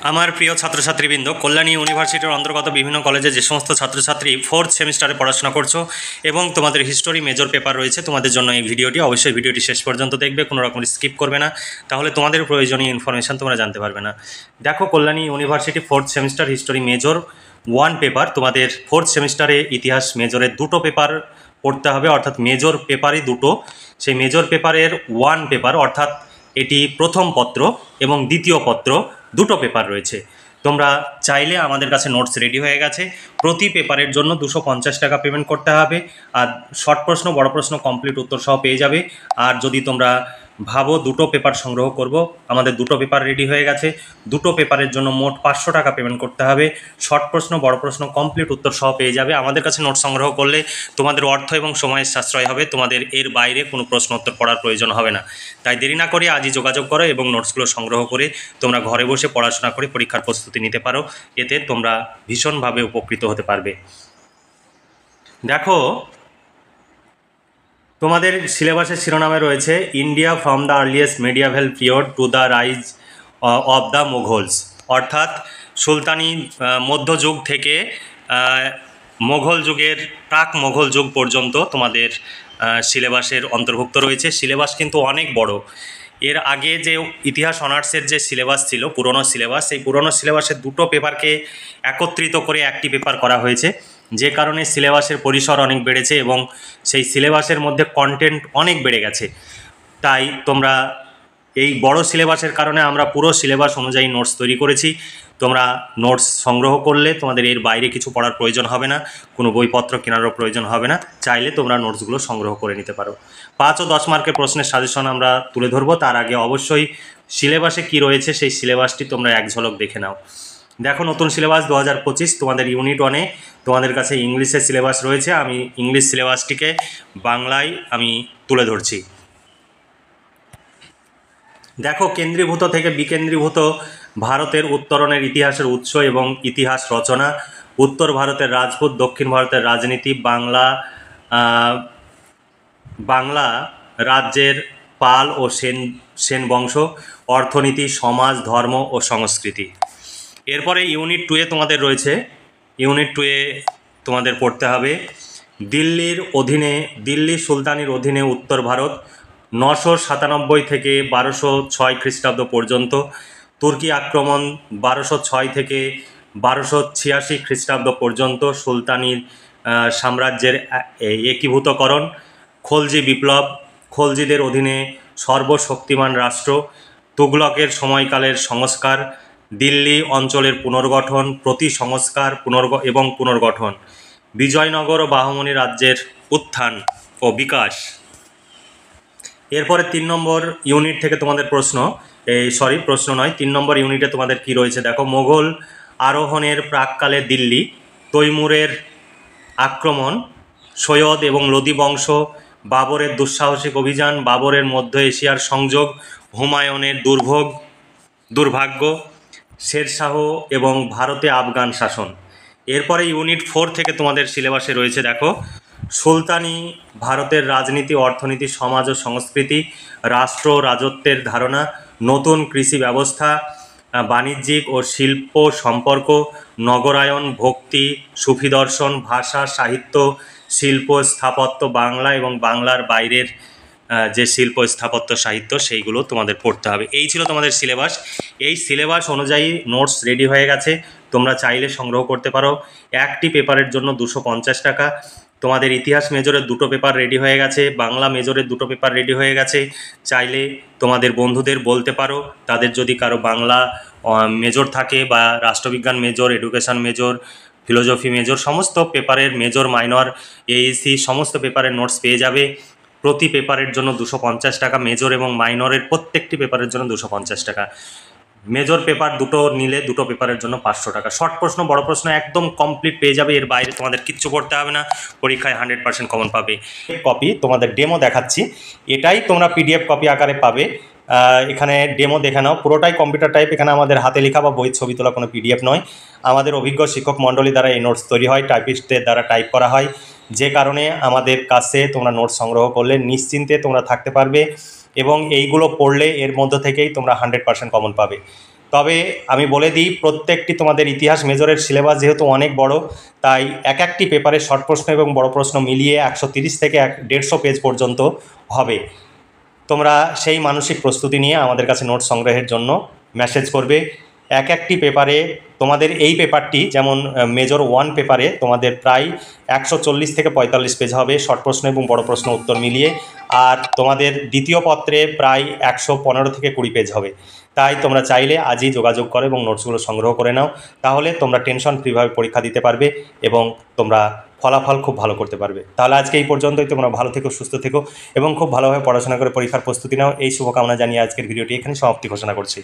আমার প্রিয় ছাত্রছাত্রীবৃন্দ, কল্যাণী ইউনিভার্সিটির অন্তর্গত বিভিন্ন কলেজে যে সমস্ত ছাত্রছাত্রী 4th সেমিস্টারে পড়াশোনা করছো এবং তোমাদের হিস্টোরি মেজর পেপার রয়েছে, তোমাদের জন্য এই ভিডিওটি। অবশ্যই ভিডিওটি শেষ পর্যন্ত দেখবে, কোনো রকম স্কিপ করবে না, তাহলে তোমাদের প্রয়োজনীয় ইনফরমেশান তোমরা জানতে পারবে না। দেখো, Kalyani university 4th semester history major 1 paper, তোমাদের 4th সেমিস্টারে ইতিহাস মেজরের দুটো পেপার পড়তে হবে, অর্থাৎ মেজর পেপারই দুটো। সেই মেজর পেপারের 1 পেপার, অর্থাৎ এটি প্রথম পত্র এবং দ্বিতীয় পত্র, দুটো পেপার রয়েছে। তোমরা চাইলে, আমাদের কাছে নোটস রেডি হয়ে গেছে, প্রতি পেপারের জন্য 250 টাকা পেমেন্ট করতে হবে। আর শর্ট প্রশ্ন, বড় প্রশ্ন, কমপ্লিট উত্তর সহ পেয়ে যাবে। আর যদি তোমরা ভাবো দুটো পেপার সংগ্রহ করব, আমাদের দুটো পেপার রেডি হয়ে গেছে। দুটো পেপারের জন্য মোট 500 টাকা পেমেন্ট করতে হবে। শর্ট প্রশ্ন, বড় প্রশ্ন, কমপ্লিট উত্তর সহ পেয়ে যাবে। আমাদের কাছে নোট সংগ্রহ করলে তোমাদের অর্থ এবং সময়ের সাশ্রয় হবে, তোমাদের এর বাইরে কোনো প্রশ্ন উত্তর পড়ার প্রয়োজন হবে না। তাই দেরি না করে আজই যোগাযোগ করো এবং নোটসগুলো সংগ্রহ করে তোমরা ঘরে বসে পড়াশোনা করে পরীক্ষার প্রস্তুতি নিতে পারো। এতে তোমরা ভীষণভাবে উপকৃত হতে পারবে। দেখো, তোমাদের সিলেবাসের শিরোনামে রয়েছে India from the earliest medieval period to the rise of the Mughals, অর্থাৎ সুলতানি মধ্যযুগ থেকে মোঘল যুগের, প্রাক মোঘল যুগ পর্যন্ত তোমাদের সিলেবাসের অন্তর্ভুক্ত রয়েছে। সিলেবাস কিন্তু অনেক বড়। এর আগে যে ইতিহাস অনার্সের যে সিলেবাস ছিল, পুরনো সিলেবাস, সেই পুরনো সিলেবাসের দুটো পেপারকে একত্রিত করে একটি পেপার করা হয়েছে, যে কারণে সিলেবাসের পরিসর অনেক বেড়েছে এবং সেই সিলেবাসের মধ্যে কন্টেন্ট অনেক বেড়ে গেছে। তাই তোমরা, এই বড় সিলেবাসের কারণে আমরা পুরো সিলেবাস অনুযায়ী নোটস তৈরি করেছি। তোমরা নোটস সংগ্রহ করলে তোমাদের এর বাইরে কিছু পড়ার প্রয়োজন হবে না, কোনো বইপত্র কেনারও প্রয়োজন হবে না। চাইলে তোমরা নোটসগুলো সংগ্রহ করে নিতে পারো। 5 ও 10 মার্কের প্রশ্নের সাজেশন আমরা তুলে ধরবো। তার আগে অবশ্যই সিলেবাসে কি রয়েছে সেই সিলেবাসটি তোমরা এক ঝলক দেখে নাও। দেখো, নতুন সিলেবাস 2025, তোমাদের ইউনিট 1-এ তোমাদের কাছে ইংলিশের সিলেবাস রয়েছে। আমি ইংলিশ সিলেবাসটিকে বাংলায় আমি তুলে ধরছি। দেখো, কেন্দ্রীভূত থেকে বিকেন্দ্রীভূত ভারতের উত্তরণের ইতিহাসের উৎস এবং ইতিহাস রচনা, উত্তর ভারতের রাজপুত, দক্ষিণ ভারতের রাজনীতি, বাংলা রাজ্যের পাল ও সেন বংশ, অর্থনীতি, সমাজ, ধর্ম ও সংস্কৃতি। এরপরে ইউনিট 2-এ তোমাদের রয়েছে, ইউনিট 2-এ তোমাদের পড়তে হবে দিল্লি সুলতানির অধীনে উত্তর ভারত 997 থেকে 1206 খ্রিস্টাব্দ পর্যন্ত, তুর্কি আক্রমণ 1206 থেকে 1286 খ্রিস্টাব্দ পর্যন্ত, সুলতানির সাম্রাজ্যের একীভূতকরণ, খলজি বিপ্লব, খলজিদের অধীনে সর্বশক্তিমান রাষ্ট্র, তুগলকের সময়কালের সংস্কার, দিল্লি অঞ্চলের পুনর্গঠন, প্রতিসংস্কার এবং পুনর্গঠন, বিজয়নগর ও বাহমনি রাজ্যের উত্থান ও বিকাশ। এরপরে 3 নম্বর ইউনিট থেকে তোমাদের প্রশ্ন নয়, 3 নম্বর ইউনিটে তোমাদের কি রয়েছে দেখো। মোগল আরোহণের প্রাককালে দিল্লি, তৈমুরের আক্রমণ, সৈয়দ এবং লোদি বংশ, বাবরের দুঃসাহসিক অভিযান, বাবরের মধ্য এশিয়ার সংযোগ, হুমায়ুনের দুর্ভাগ্য, শেরশাহ এবং ভারতে আফগান শাসন। এরপরে ইউনিট 4 থেকে তোমাদের সিলেবাসে রয়েছে দেখো, সুলতানি ভারতের রাজনীতি, অর্থনীতি, সমাজ ও সংস্কৃতি, রাষ্ট্র রাজত্বের ধারণা, নতুন কৃষি ব্যবস্থা, বাণিজ্যিক ও শিল্প সম্পর্ক, নগরায়ন, ভক্তি, সুফি দর্শন, ভাষা, সাহিত্য, শিল্প, স্থাপত্য, বাংলা এবং বাংলার বাইরের যে শিল্প, স্থাপত্য, সাহিত্য, সেইগুলো তোমাদের পড়তে হবে। এই ছিল তোমাদের সিলেবাস। এই সিলেবাস অনুযায়ী নোটস রেডি হয়ে গেছে, তোমরা চাইলে সংগ্রহ করতে পারো। একটি পেপারের জন্য 250 টাকা। তোমাদের ইতিহাস মেজরের দুটো পেপার রেডি হয়ে গেছে, বাংলা মেজরের দুটো পেপার রেডি হয়ে গেছে। চাইলে তোমাদের বন্ধুদের বলতে পারো, তাদের যদি কারো বাংলা মেজর থাকে বা রাষ্ট্রবিজ্ঞান major, education major, philosophy major, সমস্ত পেপারের মেজর, মাইনর, এইসি সমস্ত পেপারের নোটস পেয়ে যাবে। প্রতি পেপারের জন্য 250 টাকা, মেজর এবং মাইনরের প্রত্যেকটি পেপারের জন্য 250 টাকা। মেজর পেপার দুটো নিলে দুটো পেপারের জন্য 500 টাকা। শর্ট প্রশ্ন, বড় প্রশ্ন একদম কমপ্লিট পেয়ে যাবে, এর বাইরে তোমাদের কিচ্ছু পড়তে হবে না, পরীক্ষায় 100% কমন পাবে। কপি তোমাদের ডেমো দেখাচ্ছি, এটাই তোমরা পিডিএফ কপি আকারে পাবে। এখানে ডেমো দেখে নাও, পুরোটাই কম্পিউটার টাইপ। এখানে আমাদের হাতে লেখা বা বই ছবি তোলা কোনো পিডিএফ নয়। আমাদের অভিজ্ঞ শিক্ষক মণ্ডলী দ্বারা এই নোটস তৈরি হয়, টাইপিস্টদের দ্বারা টাইপ করা হয়, যে কারণে আমাদের কাছে তোমরা নোটস সংগ্রহ করলে নিশ্চিন্তে তোমরা থাকতে পারবে এবং এইগুলো পড়লে এর মধ্য থেকেই তোমরা 100% কমন পাবে। তবে আমি বলে দিই, প্রত্যেকটি তোমাদের ইতিহাস মেজরের সিলেবাস যেহেতু অনেক বড়, তাই এক একটি পেপারে শর্ট প্রশ্ন এবং বড় প্রশ্ন মিলিয়ে 130 থেকে 150 পেজ পর্যন্ত হবে। তোমরা সেই মানসিক প্রস্তুতি নিয়ে আমাদের কাছে নোট সংগ্রহের জন্য মেসেজ করবে। এক একটি পেপারে তোমাদের এই পেপারটি যেমন মেজর 1 পেপারে তোমাদের প্রায় 140 থেকে 45 পেজ হবে শর্ট প্রশ্ন এবং বড় প্রশ্ন উত্তর মিলিয়ে, আর তোমাদের দ্বিতীয় পত্রে প্রায় 115 থেকে 20 পেজ হবে। তাই তোমরা চাইলে আজই যোগাযোগ করো এবং নোটসগুলো সংগ্রহ করে নাও, তাহলে তোমরা টেনশন ফ্রিভাবে পরীক্ষা দিতে পারবে এবং তোমরা ফলাফল খুব ভালো করতে পারবে। তাহলে আজকে এই পর্যন্তই। তোমরা ভালো থেকো, সুস্থ থেকো এবং খুব ভালোভাবে পড়াশোনা করে পরীক্ষার প্রস্তুতি নাও। এই শুভকামনা জানিয়ে আজকের ভিডিওটি এখানে সমাপ্তি ঘোষণা করছি।